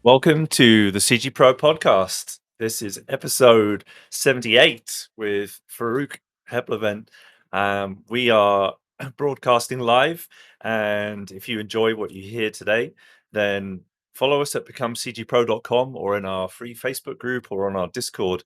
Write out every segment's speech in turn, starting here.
Welcome to the CG Pro podcast. This is episode 78 with Faruk Heplevent. We are broadcasting live, and if you enjoy what you hear today, then follow us at becomecgpro.com or in our free Facebook group or on our Discord.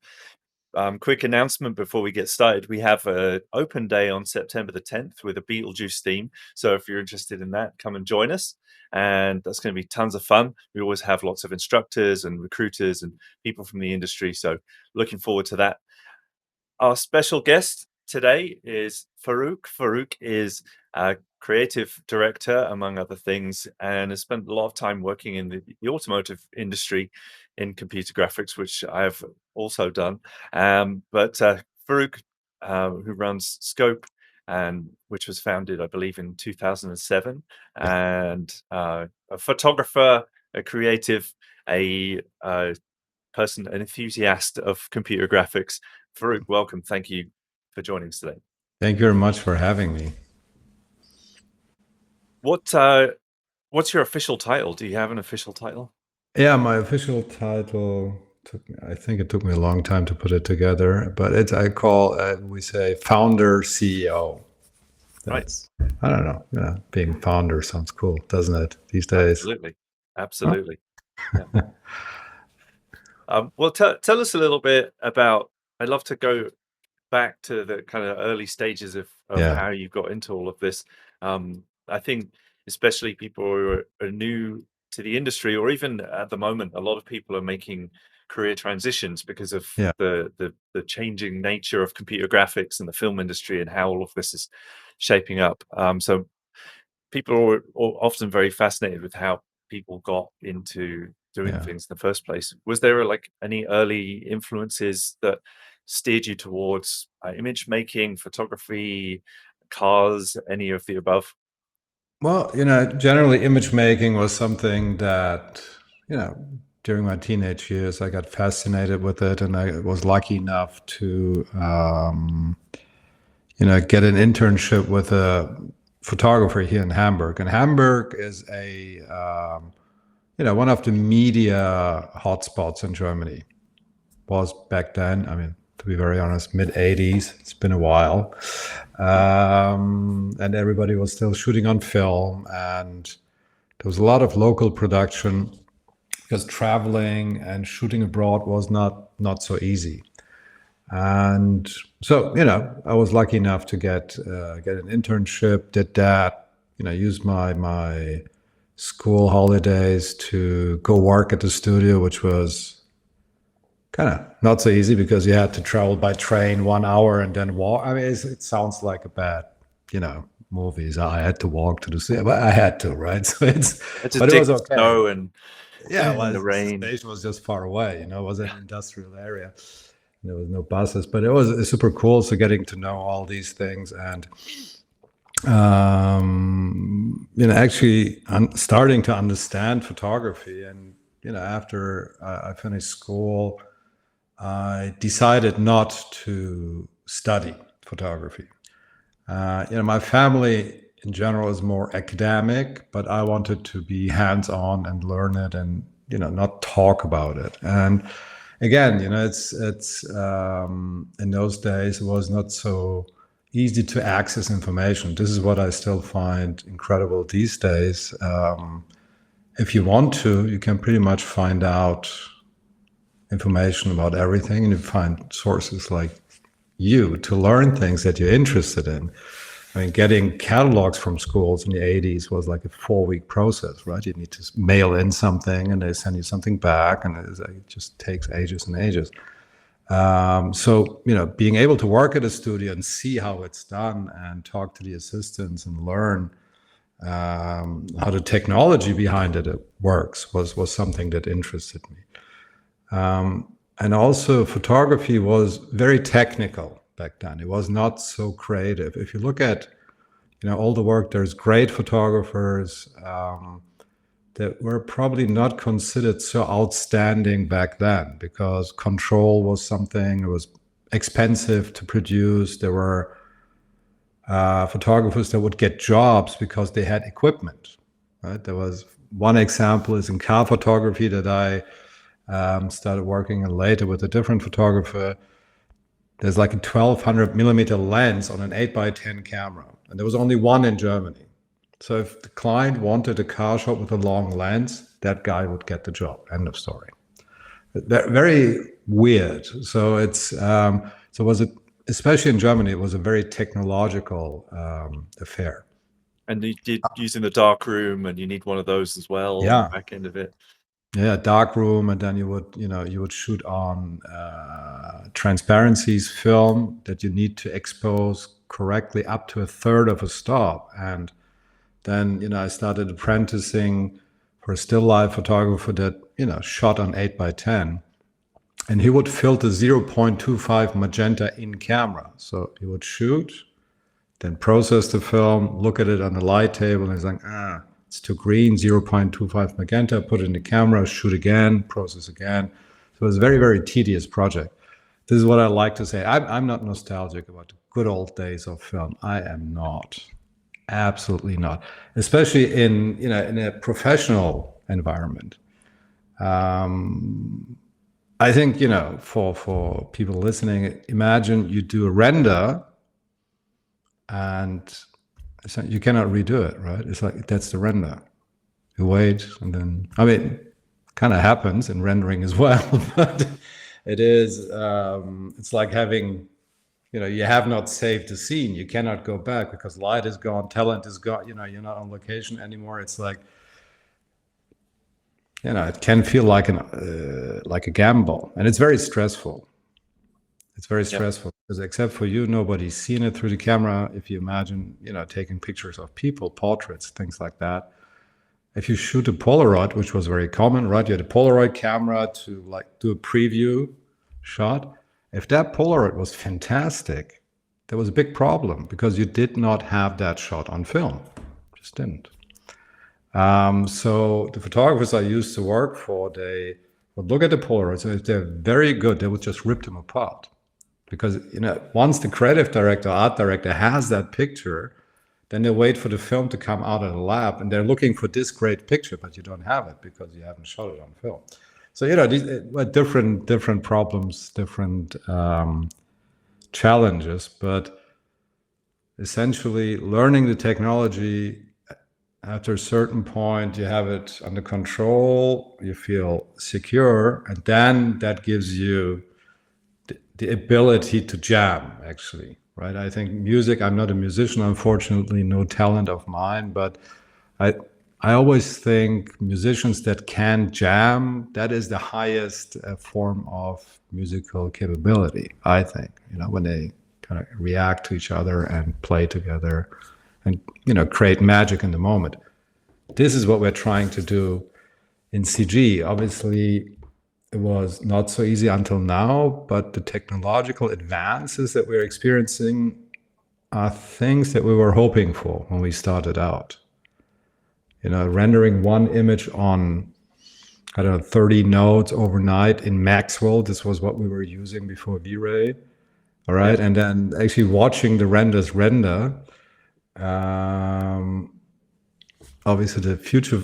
Quick announcement before we get started. We have an open day on September the 10th with a Beetlejuice theme. So if you're interested in that, come and join us. And that's going to be tons of fun. We always have lots of instructors and recruiters and people from the industry. So looking forward to that. Our special guest today is Faruk. Faruk is a creative director, among other things, and has spent a lot of time working in the automotive industry in computer graphics, which I have also done. But Faruk, who runs Scope, and which was founded, I believe, in 2007, Yeah. and a photographer, a creative, a person, an enthusiast of computer graphics. Faruk, welcome. Thank you for joining us today. Thank you very much for having me. What's your official title? Do you have an official title? Yeah, my official title I think it took me a long time to put it together, but we say founder CEO. That's, I don't know, being founder sounds cool, doesn't it, these days? Absolutely. Yeah. Well, tell us a little bit about, I'd love to go back to the kind of early stages of Yeah. how you got into all of this. I think especially people who are new to the industry, or even at the moment, a lot of people are making career transitions because of Yeah. the changing nature of computer graphics and the film industry and how all of this is shaping up. So people are often very fascinated with how people got into doing Yeah. things in the first place. Was there like any early influences that steered you towards image making, photography, cars, any of the above? Well, generally image making was something that, during my teenage years, I got fascinated with it, and I was lucky enough to, get an internship with a photographer here in Hamburg. And Hamburg is one of the media hotspots in Germany. Was back then. I mean, to be very honest, mid 80s. It's been a while. And everybody was still shooting on film, and there was a lot of local production because traveling and shooting abroad was not so easy. And so, I was lucky enough to get an internship, did that, used my school holidays to go work at the studio, which was kind of not so easy because you had to travel by train 1 hour and then walk. I mean, it sounds like a bad, movies. I had to walk to the city, but I had to, right? So but it was okay. Snow and well, the rain. The station was just far away. It was an industrial area. There was no buses, but it was super cool. So getting to know all these things and, actually starting to understand photography. And, after I finished school, I decided not to study photography. My family in general is more academic, but I wanted to be hands-on and learn it and, not talk about it. And again, it's in those days, it was not so easy to access information. This is what I still find incredible these days. If you want to, you can pretty much find out information about everything, and you find sources like you to learn things that you're interested in. I mean, getting catalogs from schools in the 80s was like a 4-week process, right? You need to mail in something and they send you something back, and it just takes ages and ages. So, being able to work at a studio and see how it's done and talk to the assistants and learn how the technology behind it works was something that interested me. And also photography was very technical back then. It was not so creative. If you look at, all the work, there's great photographers that were probably not considered so outstanding back then because control was something, it was expensive to produce. There were photographers that would get jobs because they had equipment, right? There was one example is in car photography that I started working later with a different photographer. There's like a 1200 millimeter lens on an 8x10 camera, and there was only one in Germany. So if the client wanted a car shot with a long lens, that guy would get the job. End of story. Very weird. So especially in Germany, it was a very technological affair. And you did using the dark room, and you need one of those as well on the Yeah. back end of it. Yeah, dark room, and then you would shoot on transparencies film that you need to expose correctly up to a third of a stop. And then I started apprenticing for a still life photographer that shot on 8x10, and he would filter 0.25 magenta in camera. So he would shoot, then process the film, look at it on the light table, and he's like, it's too green, 0.25 magenta, put it in the camera, shoot again, process again. So it was a very, very tedious project. This is what I like to say. I'm not nostalgic about the good old days of film. I am not. Absolutely not. Especially in a professional environment. I think, for people listening, imagine you do a render and you cannot redo it, right? It's like, that's the render. You wait, and then, kind of happens in rendering as well, but it is, it's like having, you have not saved the scene. You cannot go back because light is gone, talent is gone, you're not on location anymore. It's like, it can feel like a gamble, and it's very stressful. It's very stressful because except for you, nobody's seen it through the camera. If you imagine, taking pictures of people, portraits, things like that. If you shoot a Polaroid, which was very common, right? You had a Polaroid camera to like do a preview shot. If that Polaroid was fantastic, there was a big problem because you did not have that shot on film. Just didn't. So the photographers I used to work for, they would look at the Polaroids, and if they're very good, they would just rip them apart. Because once the creative director, art director has that picture, then they wait for the film to come out of the lab, and they're looking for this great picture, but you don't have it because you haven't shot it on film. So these were different problems, different challenges, but essentially learning the technology. After a certain point, you have it under control, you feel secure, and then that gives you the ability to jam, actually, right? I think music, I'm not a musician, unfortunately, no talent of mine, but I always think musicians that can jam, that is the highest form of musical capability, I think, when they kind of react to each other and play together and, create magic in the moment. This is what we're trying to do in CG. Obviously, it was not so easy until now, but the technological advances that we're experiencing are things that we were hoping for when we started out. Rendering one image on, 30 nodes overnight in Maxwell. This was what we were using before V-Ray. All right. And then actually watching the renders render. Obviously the future,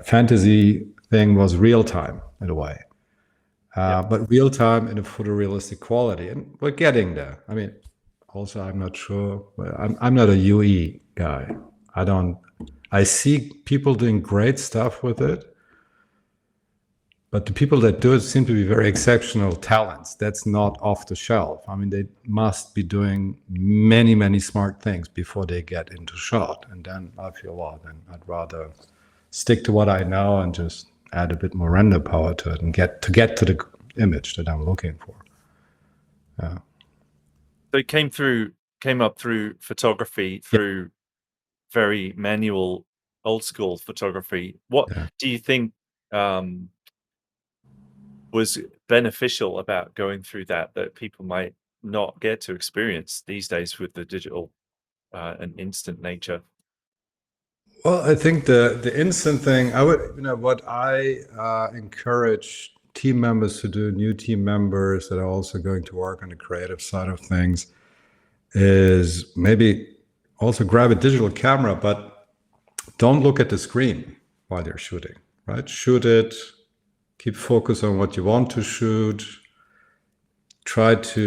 fantasy thing was real time in a way, but real time in a photorealistic quality, and we're getting there. Also, I'm not sure. I'm not a UE guy. I see people doing great stuff with it, but the people that do it seem to be very exceptional talents. That's not off the shelf. They must be doing many, many smart things before they get into shot. And then I feel, well, then I'd rather stick to what I know and just add a bit more render power to it and get to the image that I'm looking for. Yeah. So it came up through photography, through very manual, old school photography. What do you think was beneficial about going through that people might not get to experience these days with the digital and instant nature? Well, I think the instant thing, I would, what I encourage team members to do, new team members that are also going to work on the creative side of things, is maybe also grab a digital camera, but don't look at the screen while you're shooting, right? Shoot it, keep focus on what you want to shoot, try to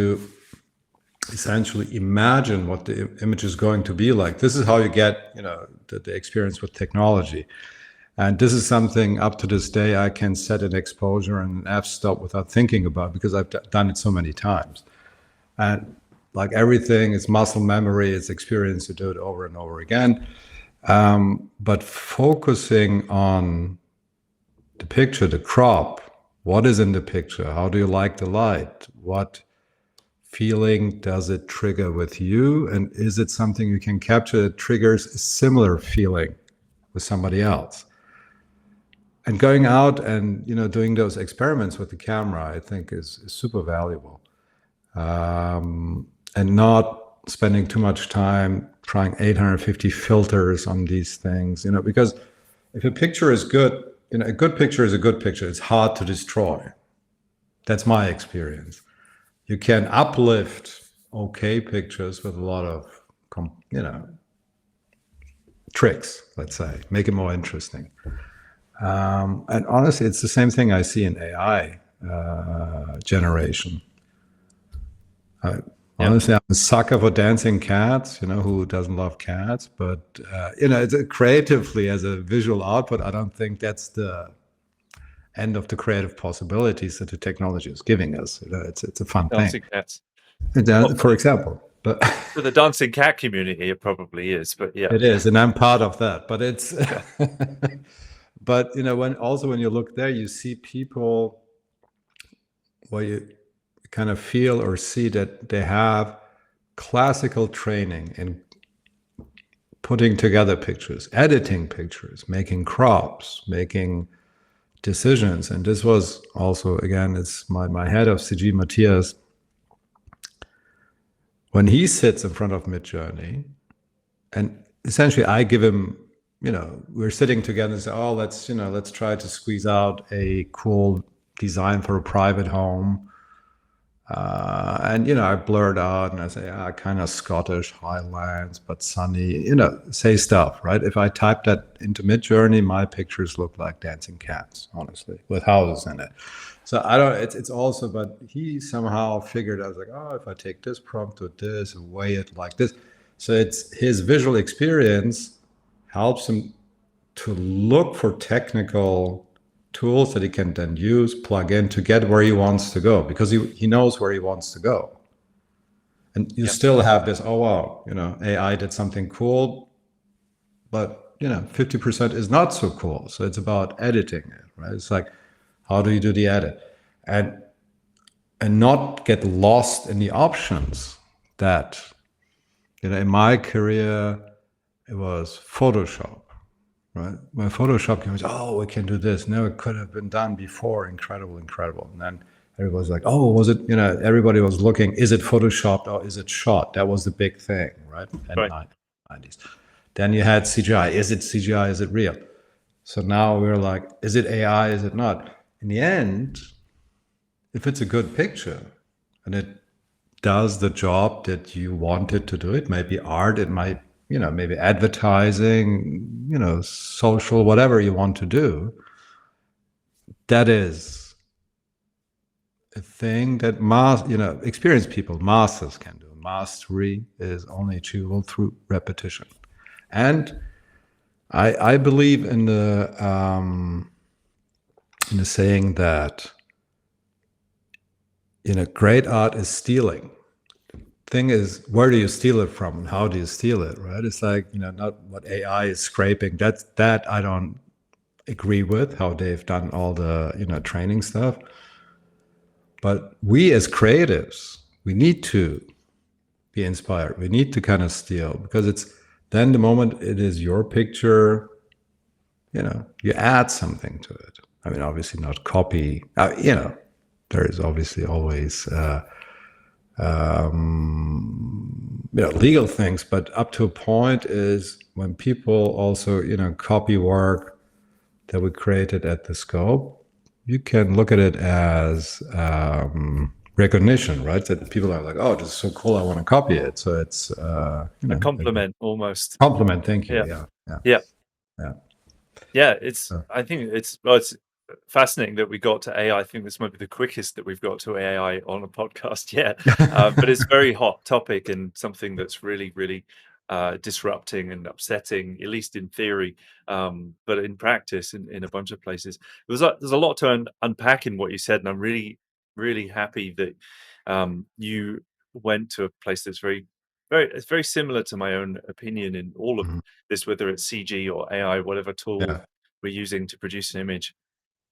essentially imagine what the image is going to be like. This is how you get, the experience with technology. And this is something up to this day I can set an exposure and an f-stop without thinking about, because I've done it so many times. And like everything, it's muscle memory, it's experience to do it over and over again. But focusing on the picture, the crop, what is in the picture? How do you like the light? What feeling does it trigger with you? And is it something you can capture that triggers a similar feeling with somebody else? And going out and doing those experiments with the camera, I think is super valuable. And not spending too much time trying 850 filters on these things, because if a picture is good, a good picture is a good picture. It's hard to destroy. That's my experience. You can uplift okay pictures with a lot of, tricks, let's say, make it more interesting. And honestly, it's the same thing I see in AI generation. Honestly, I'm a sucker for dancing cats, who doesn't love cats? But, it's creatively as a visual output, I don't think that's the end of the creative possibilities that the technology is giving us. It's a fun dancing thing. Cats. For example. But for the dancing cat community, it probably is. But yeah. It is, and I'm part of that. But it's... But, when you look there, you see people where you kind of feel or see that they have classical training in putting together pictures, editing pictures, making crops, making decisions. And this was also, again, it's my head of CG, Matthias. When he sits in front of Midjourney, and essentially I give him, we're sitting together and say, oh, let's try to squeeze out a cool design for a private home. And, I blurred out and I say, kind of Scottish Highlands, but sunny, say stuff, right? If I type that into Midjourney, my pictures look like dancing cats, honestly, with houses in it. So it's also, but he somehow figured, I was like, oh, if I take this prompt with this and weigh it like this. So it's his visual experience helps him to look for technical tools that he can then use, plug in to get where he wants to go, because he knows where he wants to go. And you still have this, oh, wow, AI did something cool, but, 50% is not so cool. So it's about editing it, right? It's like, how do you do the edit? And not get lost in the options that, in my career, it was Photoshop, right? When Photoshop came, oh, we can do this. No, it could have been done before. Incredible. And then everybody was like, oh, was it, everybody was looking, is it Photoshopped or is it shot? That was the big thing, right? In the 90s. Then you had CGI. Is it CGI? Is it real? So now we're like, is it AI? Is it not? In the end, if it's a good picture and it does the job that you want it to do, it might be art, it might, maybe advertising, social, whatever you want to do. That is a thing that experienced people, masters can do. Mastery is only achievable through repetition. And I believe in the saying that, great art is stealing. Thing is, where do you steal it from and how do you steal it, right? It's like, not what AI is scraping. That I don't agree with, how they've done all the, training stuff. But we as creatives, we need to be inspired. We need to kind of steal, because it's then the moment it is your picture, you add something to it. I mean, obviously not copy, there is obviously always, legal things, but up to a point is when people also, copy work that we created at the scope, you can look at it as recognition, right? That people are like, oh, this is so cool, I want to copy it. So it's a compliment almost. Compliment, thank you. Yeah. Yeah. Yeah, it's So, I think it's fascinating that we got to AI. I think this might be the quickest that we've got to AI on a podcast yet. But it's very hot topic and something that's really, really disrupting and upsetting, at least in theory, but in practice, in a bunch of places. There's a lot to unpack in what you said, and I'm really, really happy that you went to a place that's it's very similar to my own opinion in all of mhm. this, whether it's CG or AI, whatever tool Yeah. we're using to produce an image,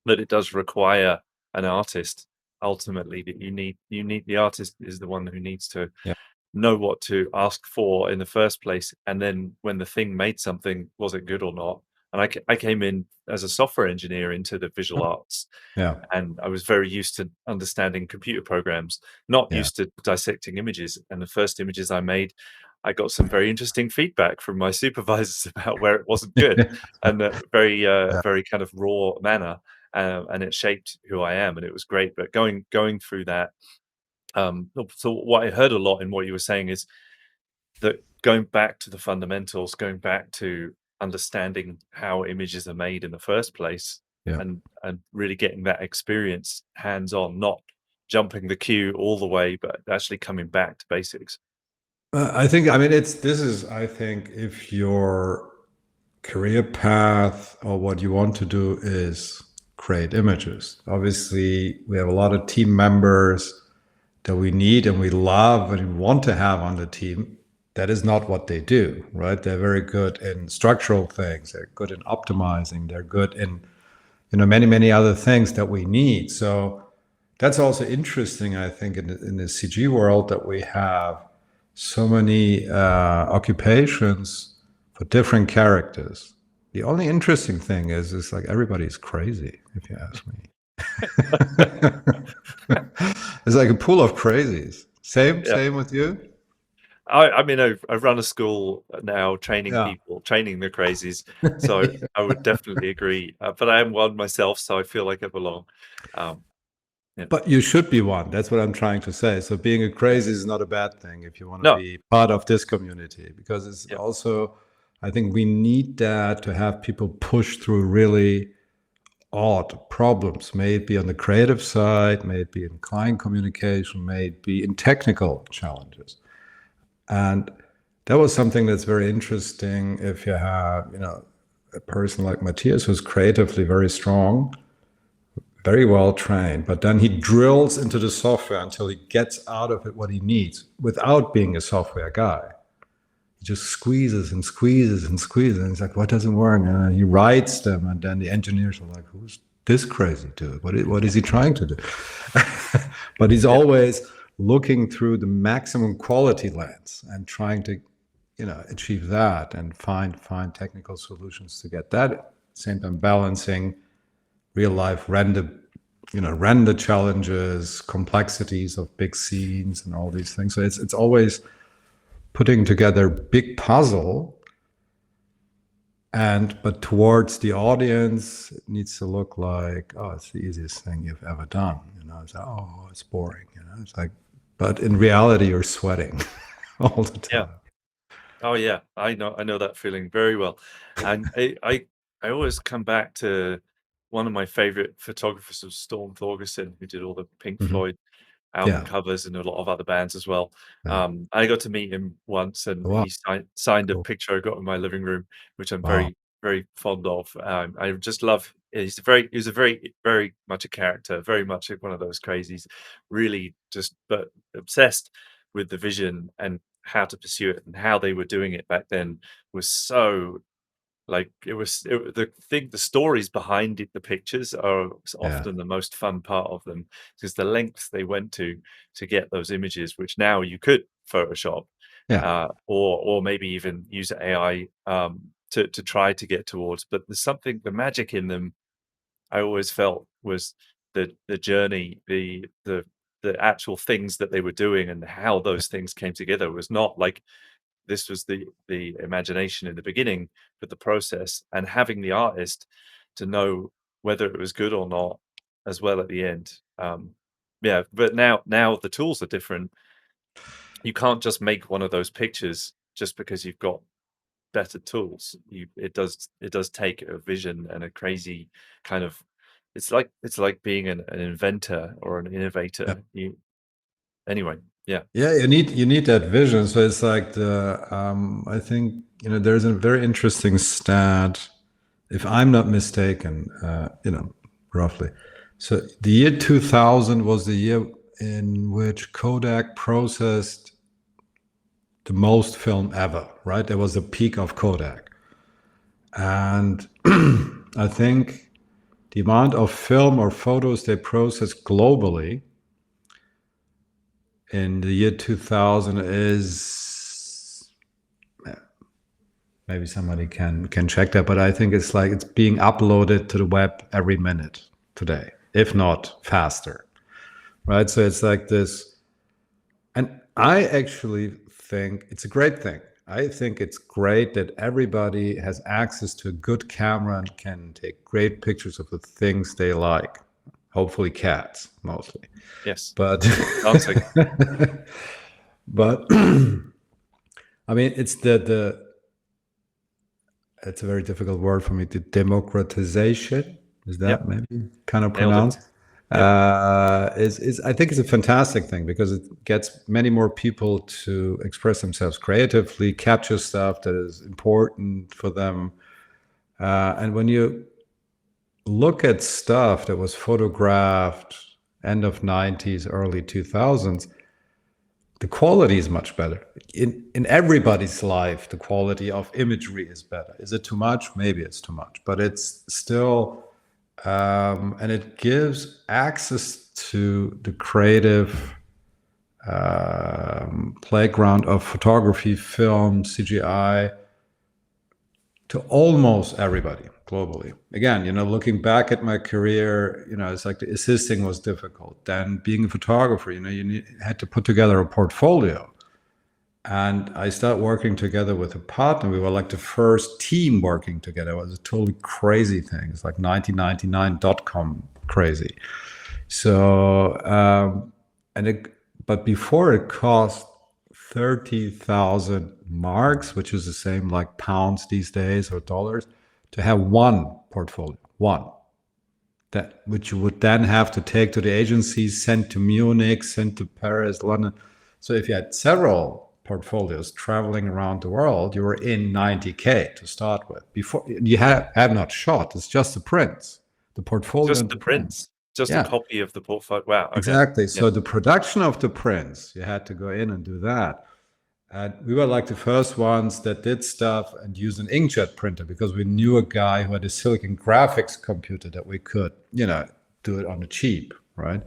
that it does require an artist ultimately. That you need the artist is the one who needs to Yeah. know what to ask for in the first place, and then when the thing made something, was it good or not? And I came in as a software engineer into the visual arts, Yeah. and I was very used to understanding computer programs, not Yeah. used to dissecting images. And the first images I made, I got some very interesting feedback from my supervisors about where it wasn't good, and a Yeah. very kind of raw manner, and it shaped who I am, and it was great. But going through that, so what I heard a lot in what you were saying is that going back to the fundamentals, going back to understanding how images are made in the first place, Yeah. and really getting that experience hands on, not jumping the queue all the way, but actually coming back to basics. I think, I mean, this is, I think, if your career path or what you want to do is create images. Obviously, we have a lot of team members that we need and we love and we want to have on the team. That is not what they do, right? They're very good in structural things. They're good in optimizing. They're good in, many, many other things that we need. So that's also interesting, I think, in the CG world that we have so many occupations for different characters. The only interesting thing is like everybody's crazy, if you ask me. It's like a pool of crazies. Same, Yeah. same with you. I mean, I run a school now training Yeah. people, training the crazies, so I would definitely agree, but I am one myself, so I feel like I belong. Um, yeah. But you should be one. That's what I'm trying to say. So being a crazy is not a bad thing if you want to No. be part of this community, because it's Yeah. also, I think we need that to have people push through really odd problems. May it be on the creative side, may it be in client communication, may it be in technical challenges. And that was something that's very interesting if you have, a person like Matthias who's creatively very strong, very well trained, but then he drills into the software until he gets out of it what he needs without being a software guy. He just squeezes and squeezes and squeezes. And he's like, what doesn't work? And he writes them. And then the engineers are like, who's this crazy dude? What is he trying to do? But he's Yeah. always looking through the maximum quality lens and trying to, achieve that and find technical solutions to get that. At the same time, balancing real life render challenges, complexities of big scenes, and all these things. So it's always putting together big puzzle, but towards the audience, it needs to look like, oh, it's the easiest thing you've ever done. It's like, oh, it's boring. It's like, but in reality, you're sweating all the Yeah. time. Oh yeah, I know that feeling very well, and I always come back to one of my favorite photographers of Storm Thorgerson, who did all the Pink Hmm. Floyd album Yeah, covers and a lot of other bands as well. yeah. I got to meet him once, and Wow, he signed a cool. picture I got in my living room, which I'm Wow. very fond of. I just love. He's a very much a character, very much like one of those crazies, really just but obsessed with the vision and how to pursue it, and how they were doing it back then was so like, the stories behind it, the pictures are Yeah, often the most fun part of them, because the lengths they went to get those images, which now you could Photoshop, yeah, or maybe even use AI, to try to get towards. But there's something the magic in them, I always felt, was the journey, the actual things that they were doing and how those things came together was not like this was the imagination in the beginning, but the process and having the artist to know whether it was good or not as well at the end. Yeah, but now the tools are different. You can't just make one of those pictures just because you've got better tools. It does take a vision and a crazy kind of. It's like being an inventor or an Yeah. innovator. Anyway, yeah, Yeah, you need that vision. So it's like I think there's a very interesting stat, if I'm not mistaken, roughly. So the year 2000 was the year in which Kodak processed the most film ever, right? There was a peak of Kodak. And I think the amount of film or photos they processed globally in the year 2000 is, maybe somebody can check that, but I think it's being uploaded to the web every minute today, if not faster, right? So it's like this, and I actually think it's a great thing. I think it's great that everybody has access to a good camera and can take great pictures of the things they like. Hopefully cats mostly. yes, But sounds like but I mean it's it's a very difficult word for me. The democratization, is yep, that maybe kind of nailed it. pronounced? Yep, Is I think it's a fantastic thing because it gets many more people to express themselves creatively, capture stuff that is important for them. And when you look at stuff that was photographed end of 90s, early 2000s, the quality is much better. In everybody's life, the quality of imagery is better. Is it too much? Maybe it's too much, but it's still, and it gives access to the creative playground of photography, film, CGI to almost everybody globally. Again, looking back at my career, it's like the assisting was difficult. Then being a photographer, had to put together a portfolio. And I started working together with a partner. We were like the first team working together. It was a totally crazy thing. It's like 1999.com crazy. So, but before it cost 30,000 marks, which is the same like pounds these days or dollars, to have one portfolio, one. That which you would then have to take to the agencies, send to Munich, send to Paris, London. So if you had several portfolios traveling around the world, you were in 90K to start with. Before you have not shot, it's just the prints, the portfolio just and the the print. prints, just a Yeah, copy of the portfolio. Wow. Okay. exactly. Yeah. So the production of the prints, you had to go in and do that. And we were like the first ones that did stuff and used an inkjet printer because we knew a guy who had a silicon graphics computer that we could, do it on the cheap, right?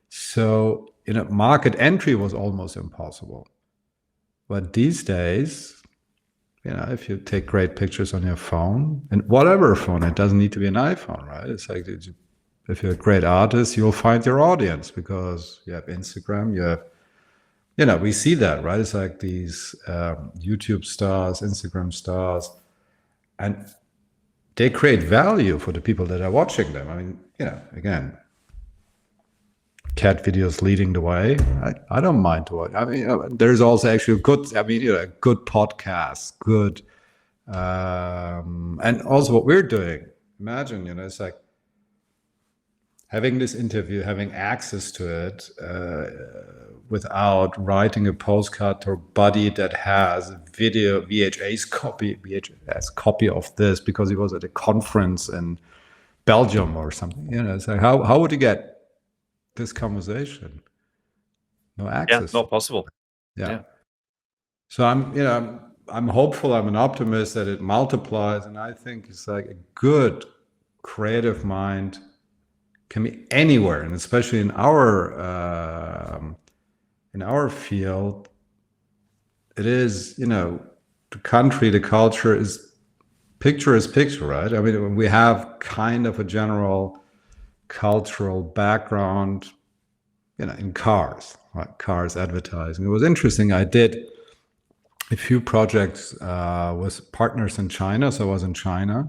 So, market entry was almost impossible. But these days, if you take great pictures on your phone, and whatever phone, it doesn't need to be an iPhone, right? It's like if you're a great artist, you'll find your audience because you have Instagram, you have, we see that, right? It's like these YouTube stars, Instagram stars, and they create value for the people that are watching them. I mean, again, cat videos leading the way. I don't mind to watch. I mean, there's also actually good podcasts, good, and also what we're doing. Imagine, it's like having this interview, having access to it without writing a postcard to a buddy that has a video VHS copy of this because he was at a conference in Belgium or something. It's like how would you get this conversation? No Yeah. access. Not possible. Yeah. Yeah. So I'm hopeful. I'm an optimist that it multiplies, and I think it's like a good creative mind can be anywhere, and especially in our field, it is the country, the culture is picture, right? I mean, we have kind of a general cultural background, in cars, right? Cars advertising. It was interesting. I did a few projects with partners in China, so I was in China.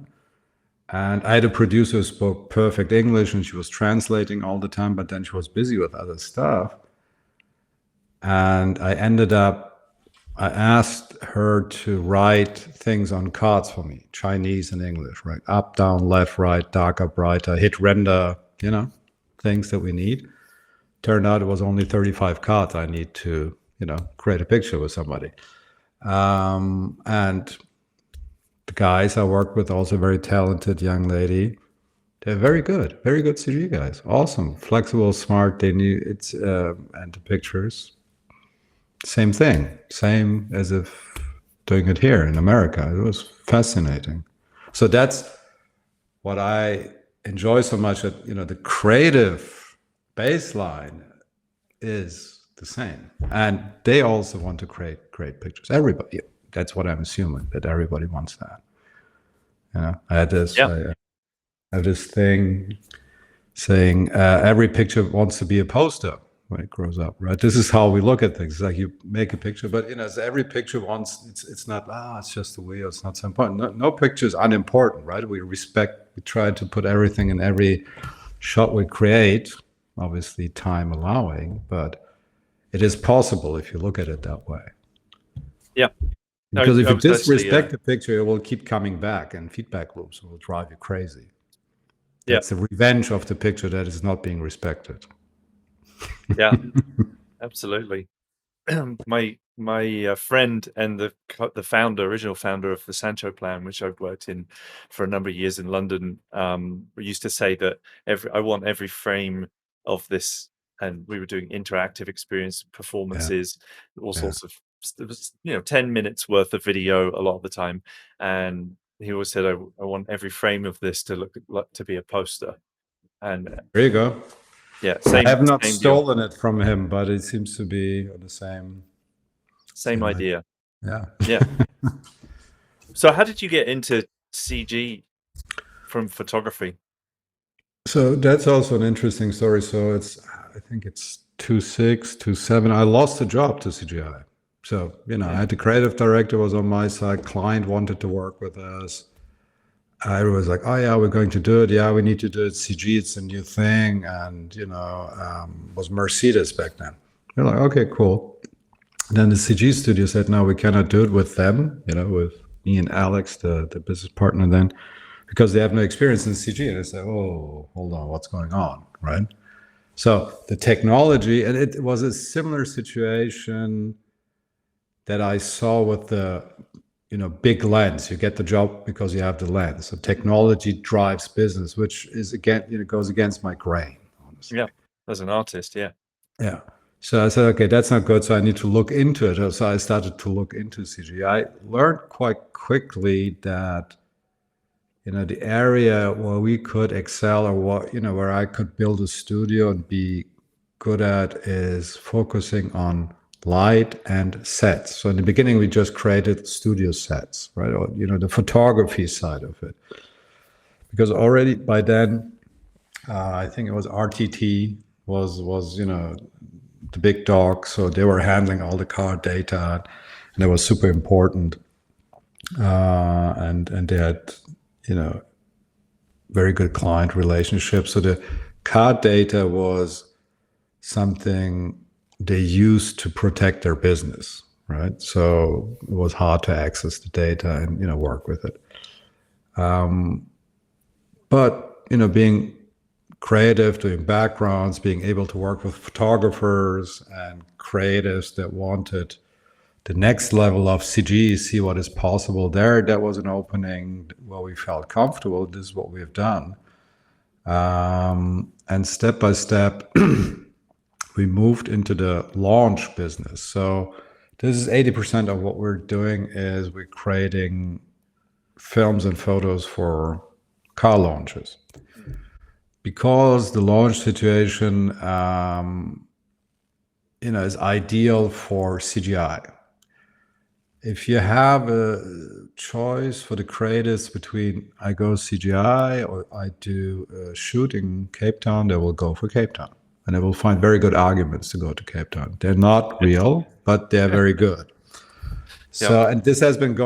And I had a producer who spoke perfect English and she was translating all the time, but then she was busy with other stuff. And I asked her to write things on cards for me, Chinese and English, right? Up, down, left, right, darker, brighter, hit render, things that we need. Turned out it was only 35 cards I need to, create a picture with somebody. And the guys I work with, also very talented young lady. They're very good CG guys. Awesome, flexible, smart. They knew it's and the pictures, same thing, same as if doing it here in America. It was fascinating. So that's what I enjoy so much. That the creative baseline is the same, and they also want to create great pictures. Everybody. That's what I'm assuming, that everybody wants that. I had this. Yeah. I have this thing saying every picture wants to be a poster when it grows up, right? This is how we look at things. It's like you make a picture, but so every picture wants. It's not. It's just a wheel. It's not so important. No picture is unimportant, right? We try to put everything in every shot we create. Obviously, time allowing, but it is possible if you look at it that way. Yeah. Because if you disrespect the picture, it will keep coming back, and feedback loops will drive you crazy. That's the revenge of the picture that is not being respected. Yeah, absolutely. My friend and the original founder of the Sancho plan, which I've worked in for a number of years in London, used to say that I want every frame of this, and we were doing interactive experience performances, all sorts of 10 minutes worth of video a lot of the time, and he always said, I want every frame of this to look like to be a poster. And there you go. Yeah, I have not stolen it from him, but it seems to be the same idea. Yeah. So how did you get into CG from photography? So that's also an interesting story. So I think it's 2006, 2007. I lost a job to CGI. So, I had the creative director was on my side. Client wanted to work with us. I was like, oh yeah, we're going to do it. Yeah, we need to do it. CG, it's a new thing. And, was Mercedes back then. They're like, okay, cool. And then the CG studio said, no, we cannot do it with them, with me and Alex, the business partner then, because they have no experience in CG. And I said, oh, hold on, what's going on, right? So the technology, and it was a similar situation that I saw with the big lens. You get the job because you have the lens. So technology drives business, which is goes against my grain, honestly. Yeah, as an artist, yeah. Yeah. So I said, okay, that's not good. So I need to look into it. So I started to look into CG. I learned quite quickly that the area where we could excel, or where I could build a studio and be good at, is focusing on light and sets. So in the beginning, we just created studio sets, right? Or, the photography side of it. Because already by then, I think it was RTT was the big dog. So they were handling all the car data, and it was super important. And they had, very good client relationships. So the car data was something they used to protect their business, right? So it was hard to access the data and work with it. But being creative, doing backgrounds, being able to work with photographers and creatives that wanted the next level of CG, see what is possible there, that was an opening where we felt comfortable. This is what we've done. And step by step, we moved into the launch business. So this is 80% of what we're doing is we're creating films and photos for car launches. Because the launch situation, is ideal for CGI. If you have a choice for the creators between I go CGI or I do a shoot in Cape Town, they will go for Cape Town. And they will find very good arguments to go to Cape Town. They're not real, but they're very good. So, and this has been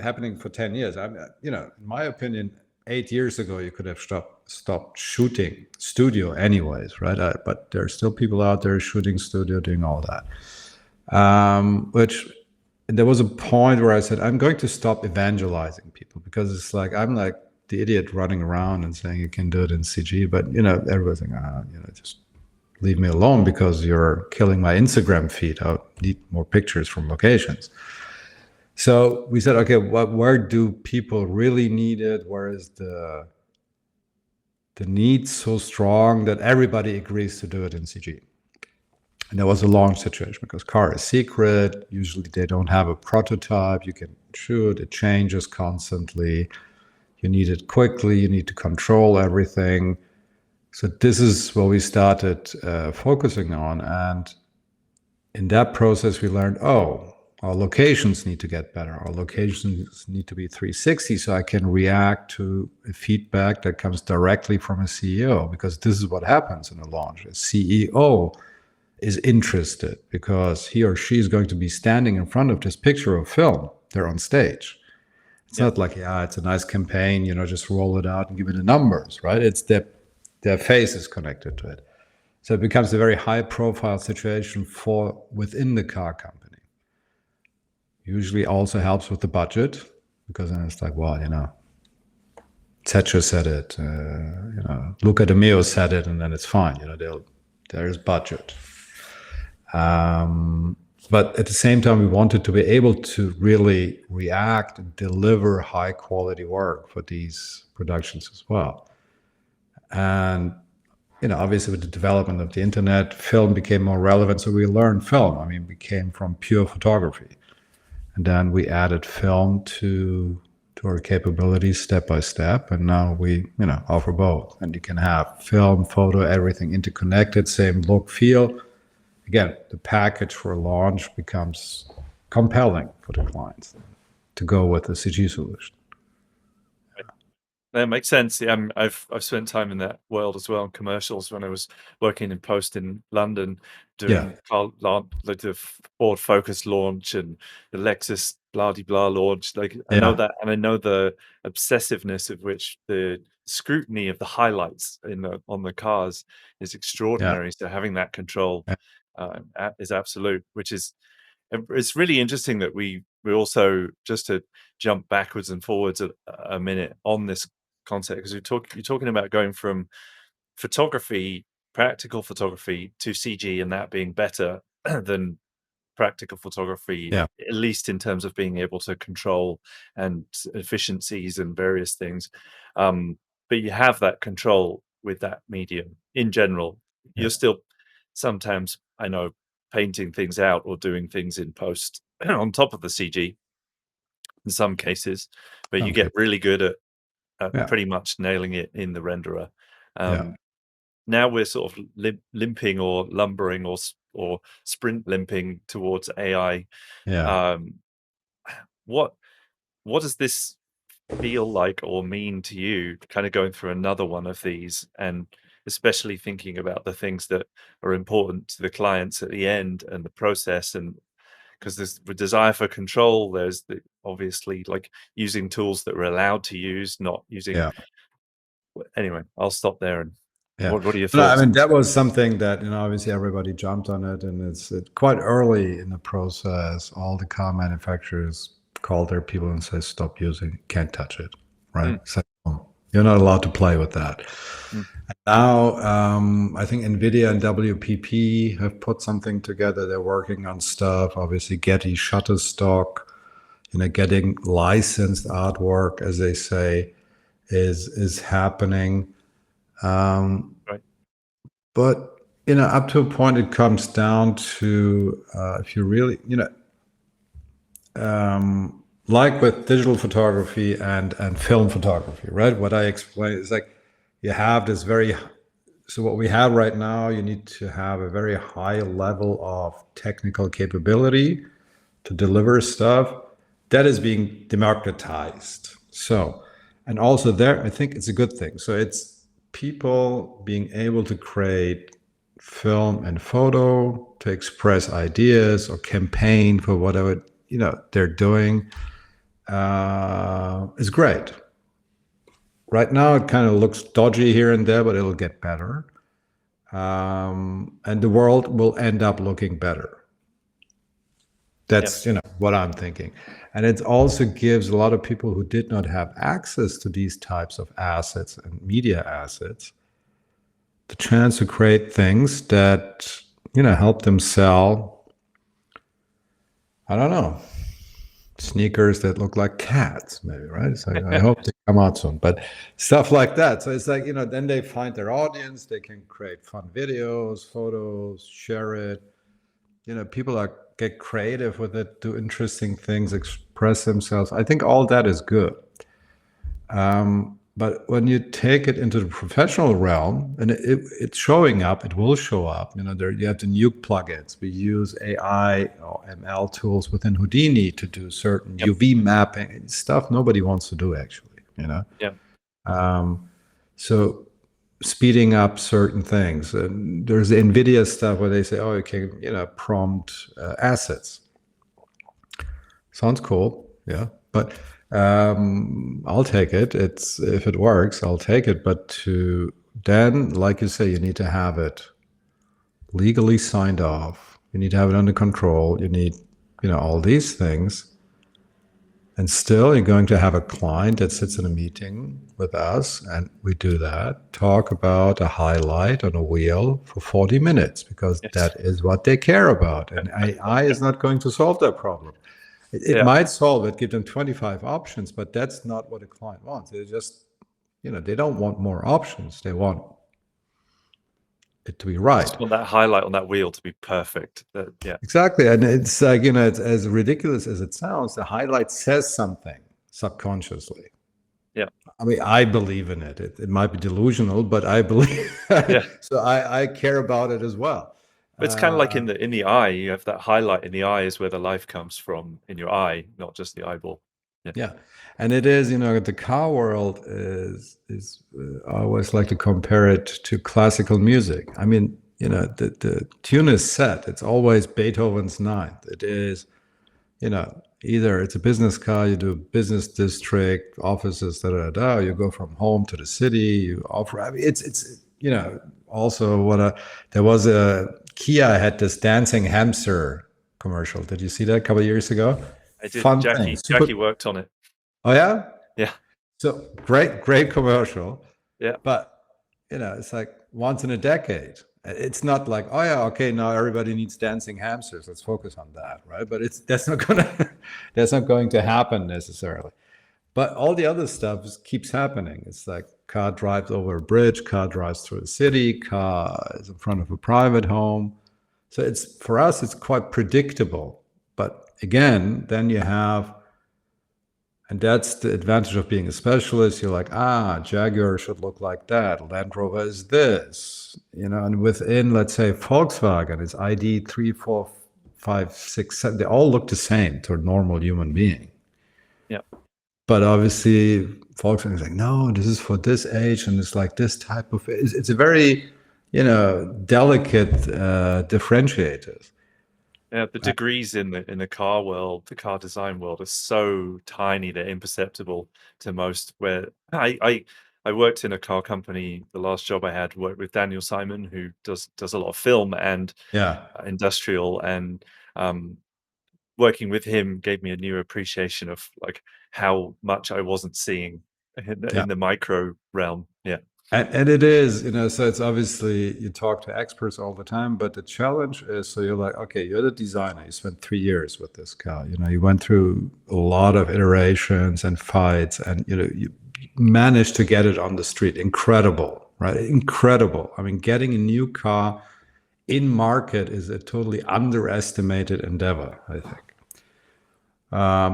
happening for 10 years. In my opinion, 8 years ago, you could have stopped shooting studio anyways, right? But there are still people out there shooting studio, doing all that, which there was a point where I said, I'm going to stop evangelizing people, because it's like, I'm like the idiot running around and saying you can do it in CG, but everybody's like, just leave me alone because you're killing my Instagram feed. I need more pictures from locations. So we said, okay, where do people really need it? Where is the need so strong that everybody agrees to do it in CG? And that was a long situation because car is secret. Usually they don't have a prototype. You can shoot, it changes constantly. You need it quickly. You need to control everything. So this is what we started focusing on. And in that process, we learned, oh, our locations need to get better. Our locations need to be 360 so I can react to a feedback that comes directly from a CEO, because this is what happens in a launch. A CEO is interested because he or she is going to be standing in front of this picture of film. They're on stage. It's Yeah. not like, it's a nice campaign, just roll it out and give me the numbers, right? It's their face is connected to it. So it becomes a very high profile situation for within the car company. Usually also helps with the budget, because then it's like, well, Thatcher said it, Luca De Meo said it, and then it's fine. There's budget. But at the same time, we wanted to be able to really react and deliver high quality work for these productions as well. And obviously with the development of the internet, film became more relevant. So we learned film. I mean, we came from pure photography, and then we added film to our capabilities step by step. And now we, offer both. And you can have film, photo, everything interconnected, same look, feel. Again, the package for launch becomes compelling for the clients to go with the CG solution. That makes sense. Yeah, I've spent time in that world as well in commercials when I was working in post in London, Yeah, doing like the Ford Focus launch and the Lexus blah de blah launch. Like I know yeah, that, and I know the obsessiveness of which the scrutiny of the highlights on the cars is yeah, extraordinary. So having that control yeah, is absolute, which is it's really interesting that we also, just to jump backwards and forwards a minute on this concept, because you're talking about going from photography, practical photography, to CG, and that being better than practical photography, yeah, at least in terms of being able to control and efficiencies and various things. But you have that control with that medium in general. yeah, You're still sometimes, I know, painting things out or doing things in post on top of the CG in some cases, but you okay, get really good at yeah, pretty much nailing it in the renderer. yeah, Um, Now we're sort of limping or lumbering or sprint limping towards AI. yeah, Um, what what does this feel like or mean to you, kind of going through another one of these, and especially thinking about the things that are important to the clients at the end and the process, and because there's the desire for control, there's the obviously like using tools that we're allowed to use, not using. yeah. Anyway, I'll stop there. And Yeah, what are your but I thoughts? mean that was something that obviously everybody jumped on it, and it's quite early in the process. All the car manufacturers called their people and say, "Stop using, can't touch it." Right? Mm, So you're not allowed to play with that. mm, Now, I think Nvidia and WPP have put something together. They're working on stuff. Obviously, Getty Shutterstock, getting licensed artwork, as they say, is happening. right. But up to a point, it comes down to if you really, like with digital photography and film photography, right? What I explained is like you have this very so what we have right now, you need to have a very high level of technical capability to deliver stuff that is being democratized. So, and also there, I think it's a good thing. So it's people being able to create film and photo to express ideas or campaign for whatever they're doing is great. Right now, it kind of looks dodgy here and there, but it'll get better, and the world will end up looking better. Yeah. That's what I'm thinking. And it also gives a lot of people who did not have access to these types of assets and media assets the chance to create things that help them sell, I don't know, sneakers that look like cats, maybe, right? It's like, I hope they come out soon, but stuff like that. So it's like, then they find their audience, they can create fun videos, photos, share it. People get creative with it, do interesting things, express themselves. I think all that is good. But when you take it into the professional realm, and it's showing up, it will show up. There you have the Nuke plugins. We use AI or ML tools within Houdini to do certain Yep. UV mapping stuff nobody wants to do, actually. Yeah. So speeding up certain things. And there's the NVIDIA stuff where they say, oh, you can prompt assets. Sounds cool, yeah. But I'll take it. If it works, I'll take it. But then, like you say, you need to have it legally signed off. You need to have it under control. You need, all these things. And still, you're going to have a client that sits in a meeting with us, and we do that. Talk about a highlight on a wheel for 40 minutes because Yes. that is what they care about. And AI is not going to solve that problem. It Yeah. might solve it, give them 25 options, but that's not what a client wants. They just, they don't want more options. They want it to be right. Just want that highlight on that wheel to be perfect. Yeah. Exactly. And it's like, it's as ridiculous as it sounds, the highlight says something subconsciously. Yeah. I mean, I believe in it. It might be delusional, but I believe. Yeah. So I care about it as well. It's kind of like in the eye, you have that highlight in the eye is where the life comes from in your eye, not just the eyeball. Yeah, and it is, the car world is I always like to compare it to classical music. I mean, the tune is set. It's always Beethoven's Ninth. It is, either it's a business car, you do business district, offices, da da da. You go from home to the city. You offer. I mean, it's also there was a Kia had this dancing hamster commercial. Did you see that a couple of years ago? I did. Fun Jackie, thing. Jackie worked on it. Oh yeah? Yeah. So great commercial. Yeah. But it's like once in a decade. It's not like, oh yeah, okay, now everybody needs dancing hamsters. Let's focus on that, right? But that's not going to happen necessarily. But all the other stuff keeps happening. It's like car drives over a bridge, car drives through a city, car is in front of a private home. So for us, it's quite predictable. But again, then you have, and that's the advantage of being a specialist. You're like, Jaguar should look like that. Land Rover is this, and within, let's say, Volkswagen, it's ID 3, 4, 5, 6, 7. They all look the same to a normal human being. Yeah. But obviously, Volkswagen is like, no, this is for this age, and it's like this type of. It's a very, delicate differentiators. Yeah, the degrees in the car world, the car design world, are so tiny they're imperceptible to most. Where I worked in a car company. The last job I had worked with Daniel Simon, who does a lot of film and industrial, and working with him gave me a new appreciation of like how much I wasn't seeing in the micro realm. Yeah. And it is, so it's obviously you talk to experts all the time, but the challenge is, so you're like, okay, you're the designer, you spent 3 years with this car, you went through a lot of iterations and fights, and you managed to get it on the street. Incredible, right? Incredible. I mean, getting a new car in market is a totally underestimated endeavor, I think.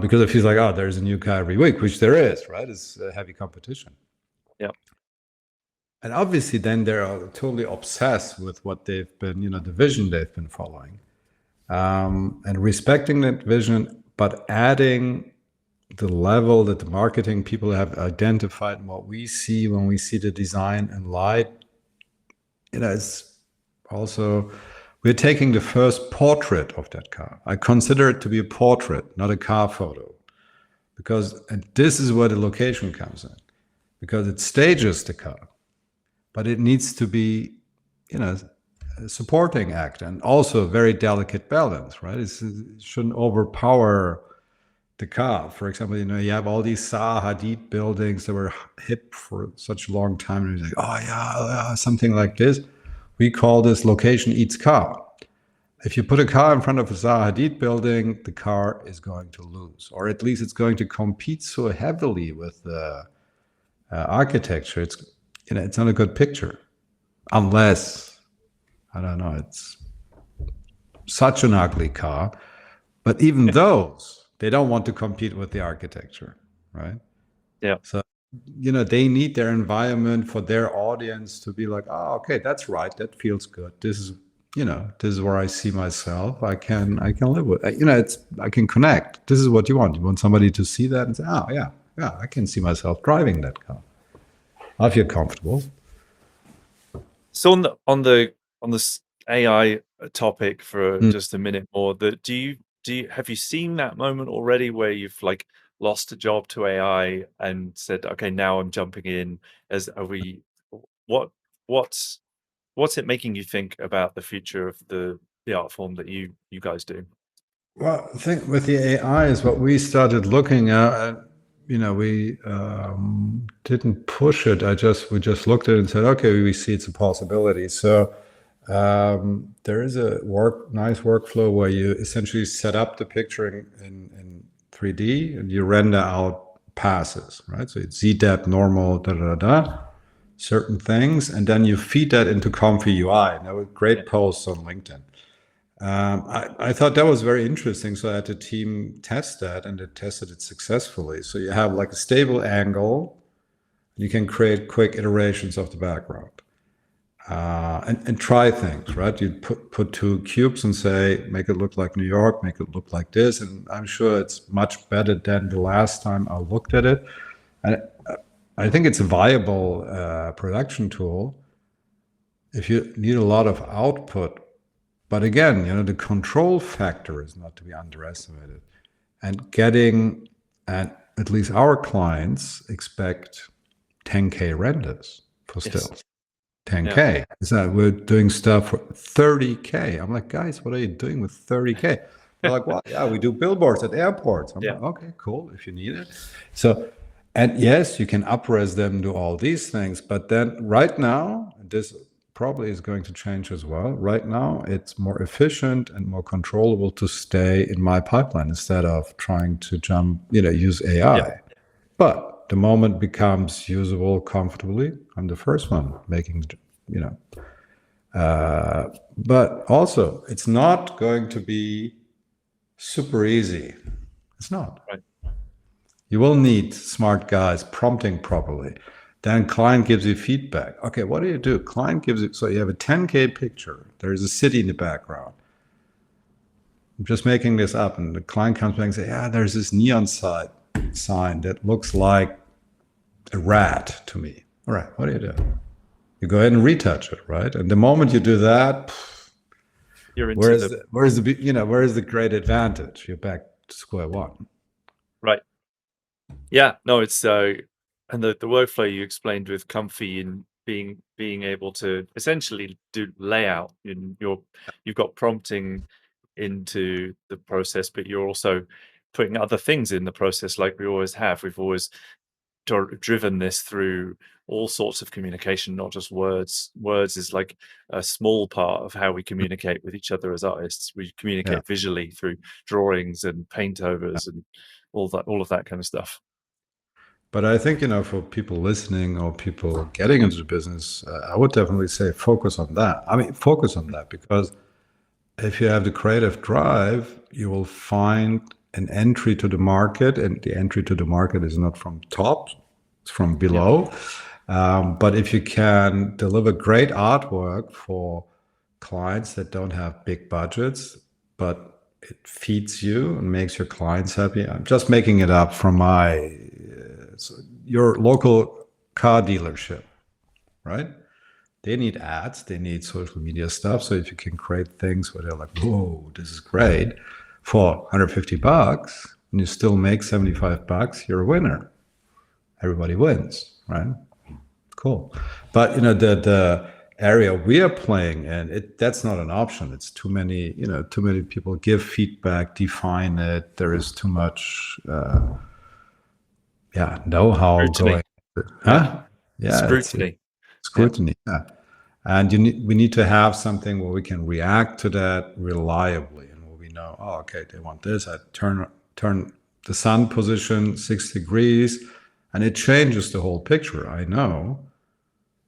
Because it feels like, oh, there's a new car every week, which there is, right? It's a heavy competition. Yeah. And obviously, then they're totally obsessed with what they've been, the vision they've been following, and respecting that vision, but adding the level that the marketing people have identified and what we see when we see the design and light. It's also, we're taking the first portrait of that car. I consider it to be a portrait, not a car photo, and this is where the location comes in, because it stages the car. But it needs to be, supporting act, and also a very delicate balance, right? It shouldn't overpower the car. For example, you have all these Zaha Hadid buildings that were hip for such a long time, and you're like, oh yeah, something like this. We call this location eats car. If you put a car in front of a Zaha Hadid building, the car is going to lose, or at least it's going to compete so heavily with the architecture. It's not a good picture, unless, I don't know, it's such an ugly car. But even those, they don't want to compete with the architecture, right? Yeah. So, they need their environment for their audience to be like, oh, okay, that's right, that feels good. This is where I see myself. I can live with. I can connect. This is what you want. You want somebody to see that and say, oh yeah, I can see myself driving that car. I feel comfortable. So on the AI topic for just a minute more, have you seen that moment already where you've like lost a job to AI and said, okay, now I'm jumping in? What's it making you think about the future of the art form that you guys do? Well, I think with the AI is what we started looking at. We didn't push it. We just looked at it and said, okay, we see it's a possibility. So there is a nice workflow where you essentially set up the picture in 3D and you render out passes, right? So it's ZDEP, normal, certain things, and then you feed that into Comfy UI. And there were great posts on LinkedIn. I thought that was very interesting. So I had the team test that, and they tested it successfully. So you have like a stable angle. You can create quick iterations of the background and try things, right? You put two cubes and say, make it look like New York, make it look like this. And I'm sure it's much better than the last time I looked at it. And I think it's a viable production tool if you need a lot of output. But again, the control factor is not to be underestimated. And at least our clients expect 10K renders for stills. Yes. 10K. Yeah. We're doing stuff for 30K. I'm like, guys, what are you doing with 30K? They're like, well, yeah, we do billboards at airports. I'm like, okay, cool, if you need it. So, and yes, you can up-res them, do all these things. But then right now, this probably is going to change as well. Right now, it's more efficient and more controllable to stay in my pipeline instead of trying to use AI. Yeah. But the moment becomes usable comfortably, I'm the first one making, but also it's not going to be super easy. It's not. Right. You will need smart guys prompting properly. Then client gives you feedback. Okay, what do you do? Client gives it. So you have a 10K picture. There's a city in the background. I'm just making this up. And the client comes back and says, yeah, there's this neon sign that looks like a rat to me. All right, what do you do? You go ahead and retouch it, right? And the moment you do that, you're into where's the great advantage? You're back to square one. Right. Yeah, no, it's and the workflow you explained with Comfy and being able to essentially do layout, and you've got prompting into the process, but you're also putting other things in the process like we always have. We've always driven this through all sorts of communication, not just words. Words is like a small part of how we communicate with each other as artists. We communicate visually through drawings and paint overs and all of that kind of stuff. But I think, for people listening or people getting into the business, I would definitely say focus on that. I mean, focus on that, because if you have the creative drive, you will find an entry to the market, and the entry to the market is not from top, it's from below. But if you can deliver great artwork for clients that don't have big budgets, but it feeds you and makes your clients happy. I'm just making it up from your local car dealership, right? They need ads, they need social media stuff. So if you can create things where they're like, whoa, this is great, for $150, and you still make $75, you're a winner. Everybody wins, right? Cool. But the area we are playing in, that's not an option. It's too many, too many people give feedback, define it. There is too much, know-how Scrutiny. going. Yeah. Huh? Yeah, it's Scrutiny. Yeah. scrutiny. Yeah. And we need to have something where we can react to that reliably, and where we know, oh, okay, they want this. I turn the sun position 6 degrees, and it changes the whole picture. I know,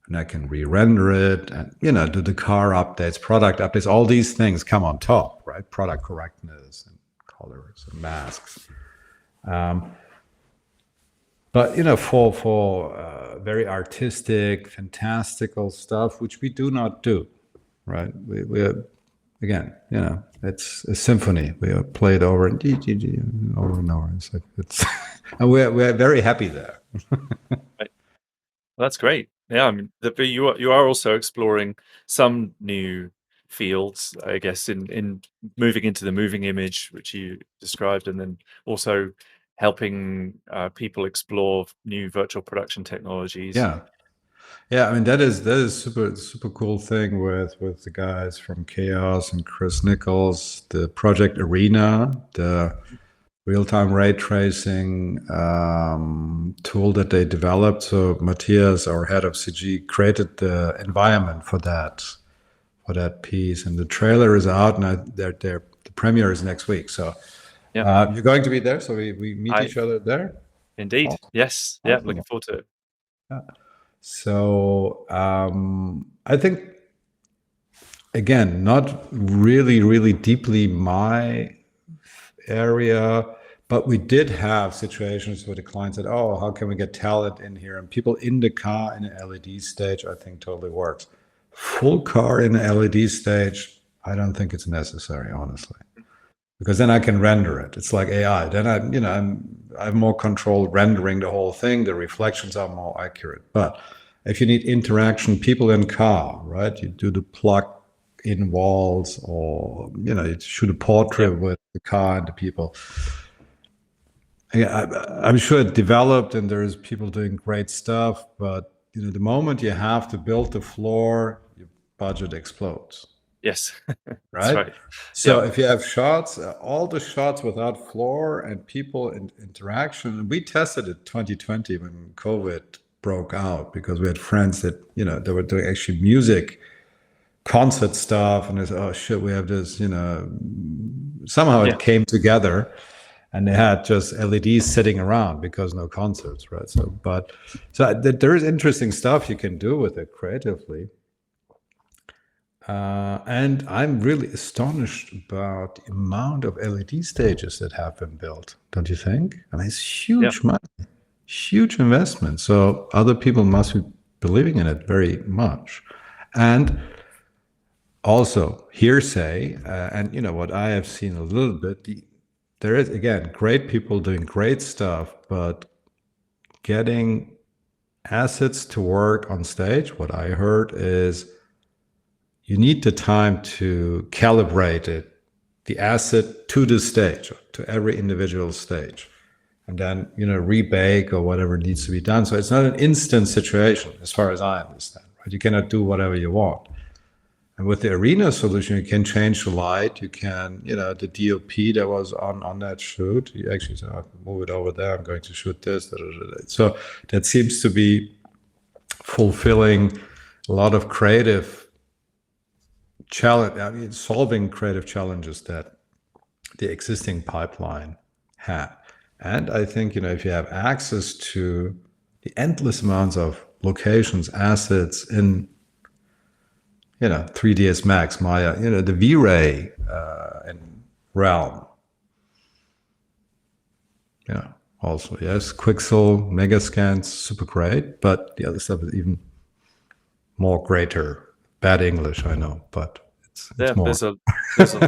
and I can re-render it, and do the car updates, product updates. All these things come on top, right? Product correctness and colors and masks. But for very artistic, fantastical stuff, which we do not do, right? We're again, it's a symphony. We play it over and over and over. It's and we're very happy there. Right. Well, that's great. Yeah, I mean, but you are also exploring some new fields, I guess, in moving into the moving image, which you described, and then also helping people explore new virtual production technologies. Yeah, yeah. I mean, that is super cool thing with the guys from Chaos and Chris Nichols, the Project Arena, the real-time ray tracing tool that they developed. So Matthias, our head of CG, created the environment for that piece, and the trailer is out, and the premiere is next week. So Yeah, you're going to be there, so we meet I each other there. indeed. Awesome, Yes. Yeah, awesome. looking forward to it. Yeah. So I think, again, not really, really deeply my area, but we did have situations where the client said, "Oh, how can we get talent in here?" And people in the car in an LED stage, I think, totally works. Full car in an LED stage, I don't think it's necessary, honestly, because then I can render it. It's like AI. Then I have more control rendering the whole thing. The reflections are more accurate. But if you need interaction, people in car, right? You do the plug in walls, or you shoot a Yeah. portrait with the car and the people. Yeah, I'm sure it developed, and there's people doing great stuff. But the moment you have to build the floor, your budget explodes, Yes. That's right? right. So Yeah. if you have shots, all the shots without floor and people in interaction, we tested it 2020 when COVID broke out, because we had friends that they were doing actually music concert stuff, and it's, oh shit, we have this, somehow Yeah. it came together, and they had just LEDs sitting around because no concerts, right? There is interesting stuff you can do with it creatively. And I'm really astonished about the amount of LED stages that have been built. Don't you think? I mean, it's Yeah. huge money, huge investment. So other people must be believing in it very much. And also hearsay, and what I have seen a little bit, there is, again, great people doing great stuff, but getting assets to work on stage, what I heard is you need the time to calibrate it, the asset to the stage, to every individual stage, and then rebake or whatever needs to be done. So it's not an instant situation, as far as I understand, right? You cannot do whatever you want. And with the arena solution, you can change the light. You can, the DOP that was on that shoot, you actually said, "Oh, move it over there. I'm going to shoot this." Da, da, da, da. So that seems to be fulfilling a lot of creative challenge. I mean, solving creative challenges that the existing pipeline had. And I think, if you have access to the endless amounts of locations, assets in 3ds Max, Maya, the V-Ray and realm. Also, yes, Quixel, Megascans, super great, but the other stuff is even more greater. Bad English, I know, but it's Yeah, more. there's a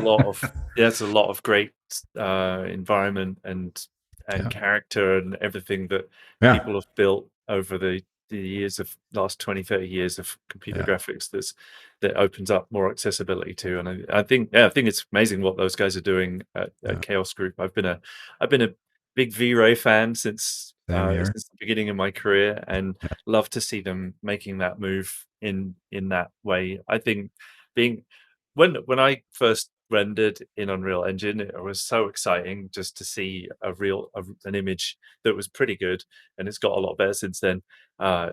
lot of there's a lot of great environment and Yeah, character and everything that yeah, people have built over the years of last 20-30 years of computer yeah, graphics that opens up more accessibility to. And I think I think it's amazing what those guys are doing yeah. at Chaos Group. I've been a big V-Ray fan Same here. since the beginning of my career, and Yeah, love to see them making that move in that way. I think being when I first rendered in Unreal Engine, it was so exciting just to see an image that was pretty good, and it's got a lot better since then, uh,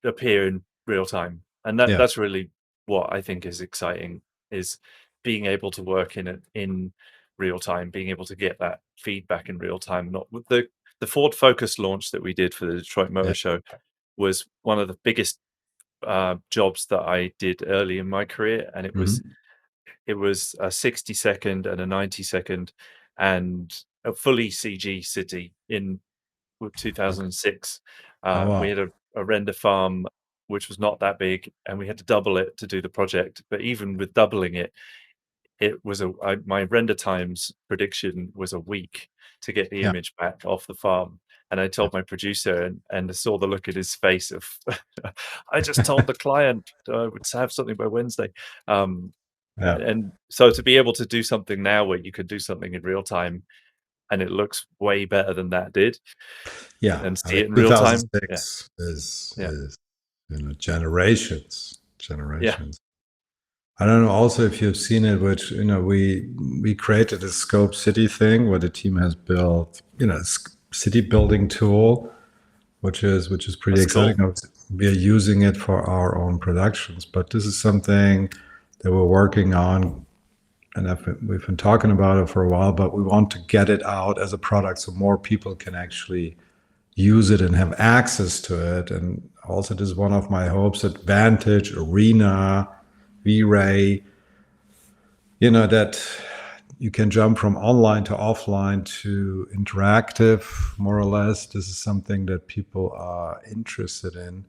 appear in real time, and Yeah. that's really what I think is exciting, is being able to work in real time, being able to get that feedback in real time. Not with the Ford Focus launch that we did for the Detroit Motor Yeah. Show was one of the biggest jobs that I did early in my career, and Mhm. it was a 60-second and a 90-second and a fully CG city in Okay. 2006. Oh, We wow. had a render farm which was not that big, and we had to double it to do the project. But even with doubling it, my render times prediction was a week to get the Yeah. image back off the farm. And I Yeah. told my producer, and I saw the look at his face of, I just told the client I would have something by Wednesday. Um, Yeah. and so to be able to do something now where you can do something in real time and it looks way better than that did, Yeah. and I see mean, it in real time. Yeah, 2006 yeah, is generations, yeah. generations. I don't know also if you've seen it, which, we created a Scope City thing where the team has built, city building tool, which is pretty That's exciting. cool. We are using it for our own productions, but this is something that we're working on, and we've been talking about it for a while, but we want to get it out as a product so more people can actually use it and have access to it. And also, this is one of my hopes that Vantage, Arena, V-Ray, that you can jump from online to offline to interactive, more or less. This is something that people are interested in.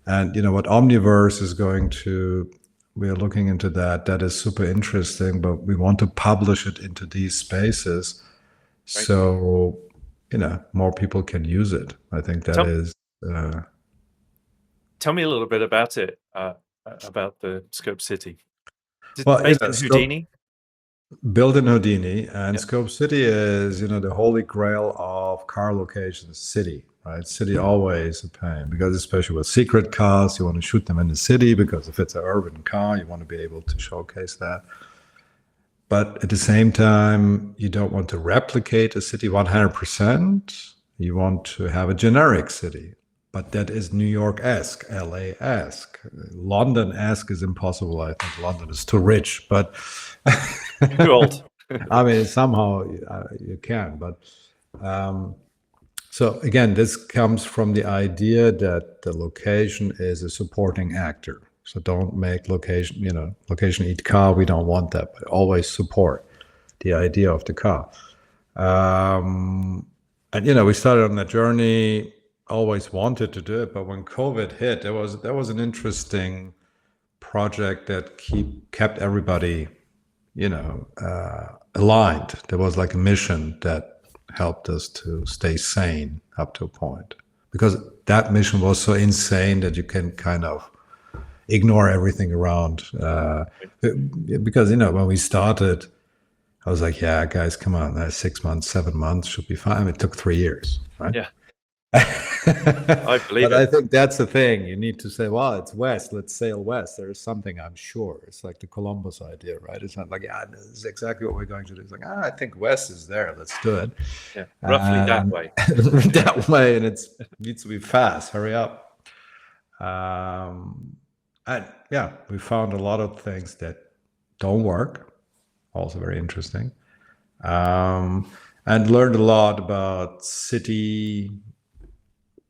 And what Omniverse is going to, we are looking into that. That is super interesting, but we want to publish it into these spaces Right. so more people can use it. I think that Tell is uh, tell me a little bit about it, about the Scope City. Is it well, based in Scope Houdini? built in Houdini, and Yeah. Scope City is the holy grail of car locations. City, right? City always a pain because especially with secret cars, you want to shoot them in the city because if it's an urban car, you want to be able to showcase that. But at the same time, you don't want to replicate a city 100%. You want to have a generic city. But that is New York-esque, LA-esque. London-esque is impossible. I think London is too rich. But Too old. I mean, somehow you can. But so again, this comes from the idea that the location is a supporting actor. So don't make location eat car. We don't want that, but always support the idea of the car. And we started on that journey. Always wanted to do it, but when COVID hit, there was an interesting project that kept everybody aligned. There was like a mission that helped us to stay sane up to a point because that mission was so insane that you can kind of ignore everything around. Because when we started, I was like, "Yeah, guys, come on, 6 months, 7 months should be fine." I mean, it took 3 years, right? Yeah, I believe But it. I think that's the thing. You need to say, well, it's west. Let's sail west. There is something I'm sure. It's like the Columbus idea, right? It's not like, yeah, this is exactly what we're going to do. It's like, I think west is there. Let's do it. Yeah, roughly that And way. that way, and it needs to be fast. Hurry up. And yeah, we found a lot of things that don't work. Also very interesting. And learned a lot about city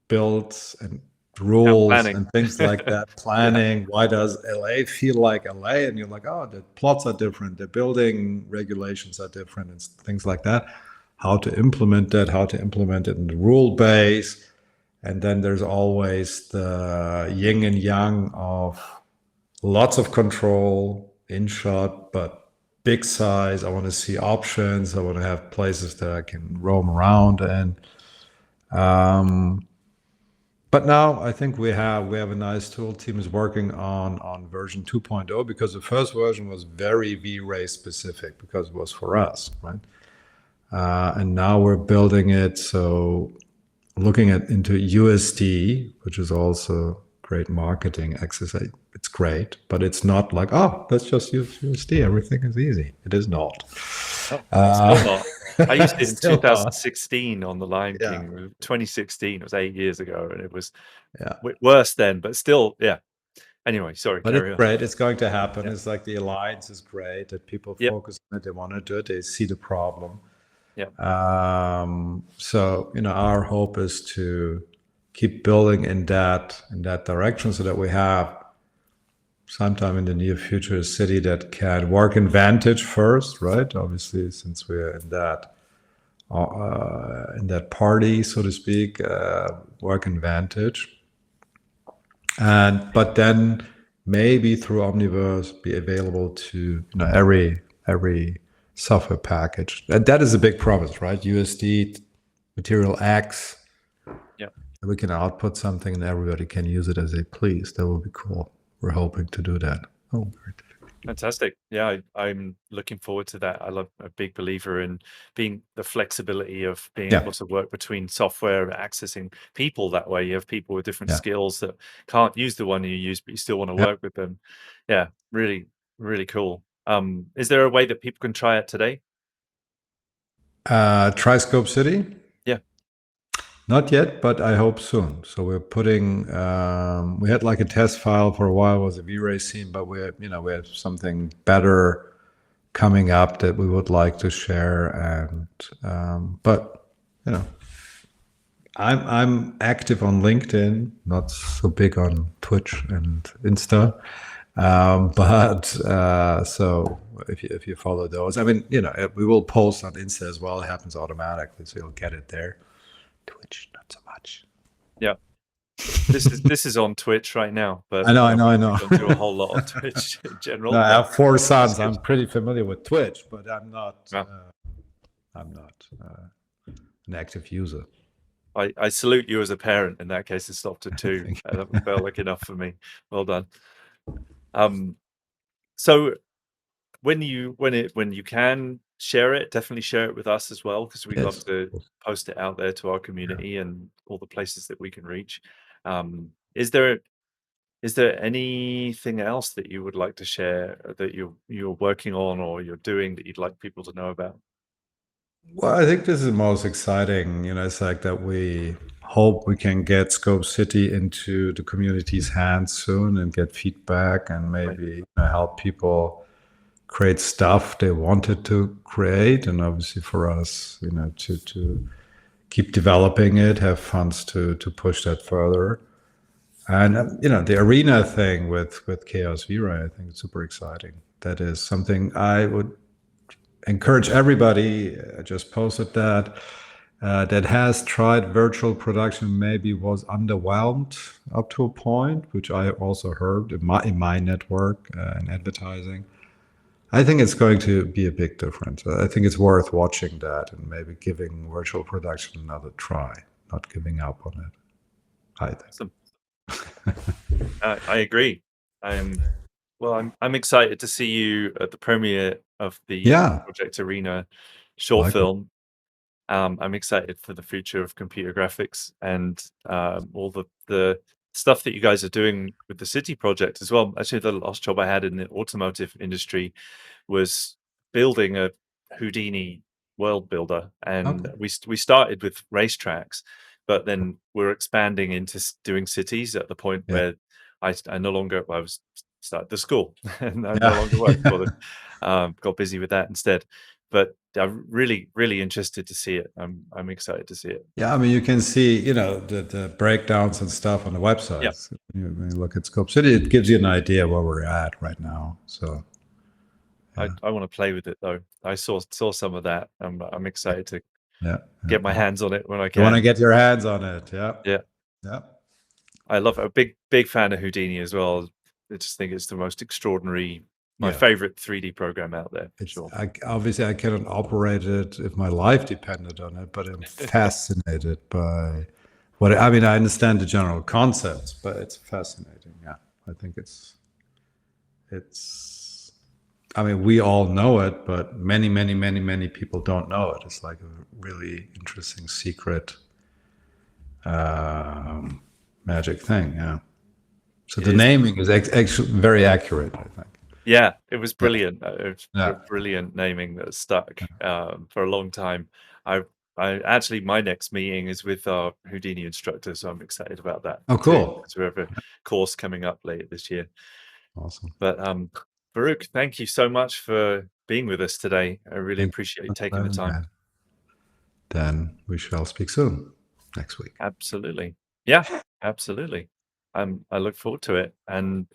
built and Town rules planning. and things like that. Yeah, Planning. Why does LA feel like LA? And you're like, oh, the plots are different. The building regulations are different and things like that. How to implement that, how to implement it in the rule base. And then there's always the yin and yang of lots of control in shot, but big size. I want to see options. I want to have places that I can roam around and but now I think we have a nice tool. Team is working on version 2.0 because the first version was very V-Ray specific because it was for us, right? And now we're building it so looking into USD, which is also great marketing exercise. it's great, but it's not like, oh, let's just use USD. Everything is easy. It is not. Oh, still not. I used it in Still not. 2016 on The Lion Yeah. King. 2016, it was 8 years ago, and it was Yeah. worse then, but still, yeah. Anyway, sorry, But it's carry on. great. It's going to happen. Yeah. It's like the alliance is great that people Yep. focus on it. They want to do it. They see the problem. Yeah. So our hope is to keep building in that direction, so that we have sometime in the near future a city that can work in Vantage first, right? Obviously, since we're in that party, so to speak, work in Vantage, but then maybe through Omniverse be available to every software package. And that is a big promise, right? USD, Material X, Yeah. we can output something and everybody can use it as they please. That would be cool. We're hoping to do that. Oh, great. Fantastic. Yeah, I'm looking forward to that. I love a big believer in being the flexibility of being Yeah, able to work between software and accessing people that way. You have people with different yeah, skills that can't use the one you use, but you still want to yeah. work with them. Yeah, really, really cool. Is there a way that people can try it today? Triscope City? Yeah. Not yet, but I hope soon. So we're putting. We had like a test file for a while, was a V-Ray scene, but we have something better coming up that we would like to share. And but I'm active on LinkedIn, not so big on Twitch and Insta. But so if you follow those, I mean, we will post on Insta as well. It happens automatically, so you'll get it there. Twitch, not so much. Yeah. This is on Twitch right now, but I know, we don't do a whole lot on Twitch in No, general, I but have four it's sons. good. I'm pretty familiar with Twitch, but I'm not. Yeah. I'm not an active user. I salute you as a parent. In that case, it stopped at 2. Thank That felt like enough for me. Well done. So when you can share it, definitely share it with us as well, because we'd love Yes. to post it out there to our community and all the places that we can reach. Is there anything else that you would like to share that you're working on or you're doing that you'd like people to know about? Well, I think this is the most exciting. It's like that we hope we can get Scope City into the community's hands soon and get feedback and Right. maybe help people create stuff they wanted to create. And obviously for us, to keep developing it, have funds to push that further. And the arena thing with Chaos V-Ray, I think it's super exciting. That is something I would encourage everybody. I just posted that has tried virtual production, maybe was underwhelmed up to a point, which I also heard in my network and advertising. I think it's going to be a big difference. I think it's worth watching that and maybe giving virtual production another try, not giving up on it. I think. Awesome. I agree. I'm excited to see you at the premiere of the Yeah. Project Arena short Likewise. film. I'm excited for the future of computer graphics and all the stuff that you guys are doing with the City project as well. Actually, the last job I had in the automotive industry was building a Houdini world builder, and Okay. we started with racetracks, but then we're expanding into doing cities at the point Yeah. where I no longer I was started the school and I no Yeah. longer worked for them. Got busy with that instead. But I'm really, really interested to see it. I'm excited to see it. Yeah, I mean, you can see, the breakdowns and stuff on the Yeah, websites. When you look at Scope City, it gives you an idea where we're at right now. So, yeah, I want to play with it though. I saw some of that. I'm excited to yeah, get my yeah. hands on it when I You want to can. get your hands on it. Yeah, Yeah, yeah, I love a big fan of Houdini as well. I just think it's the most extraordinary, my yeah. favorite 3D program out there for It's sure. obviously I cannot operate it if my life depended on it, but I'm fascinated by what I mean. I understand the general concepts, but it's fascinating. Yeah, I think it's. I mean, we all know it, but many, many, many, many people don't know it. It's like a really interesting secret magic thing. Yeah. So It the is. naming is actually very accurate, I think. Yeah, it was Yeah. brilliant. It was a Yeah. brilliant naming that stuck for a long time. I, I actually, my next meeting is with our Houdini instructor, so I'm excited about that Oh, too, cool. because we have a course coming up later this year. Awesome. But Faruk, thank you so much for being with us today. I really Thank you appreciate you for taking the having time. me. Then we shall speak soon next week. Absolutely. Yeah, absolutely. I look forward to it. And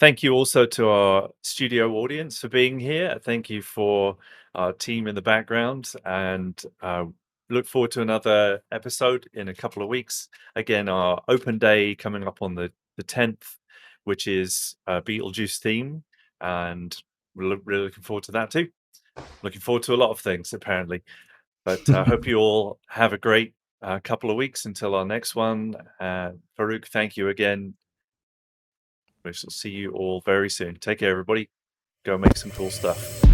thank you also to our studio audience for being here. Thank you for our team in the background, and look forward to another episode in a couple of weeks. Again, our open day coming up on the 10th, which is Beetlejuice theme, and we're really looking forward to that too. Looking forward to a lot of things apparently, but I hope you all have a great couple of weeks until our next one. Farouk, thank you again. We shall see you all very soon. Take care, everybody. Go make some cool stuff.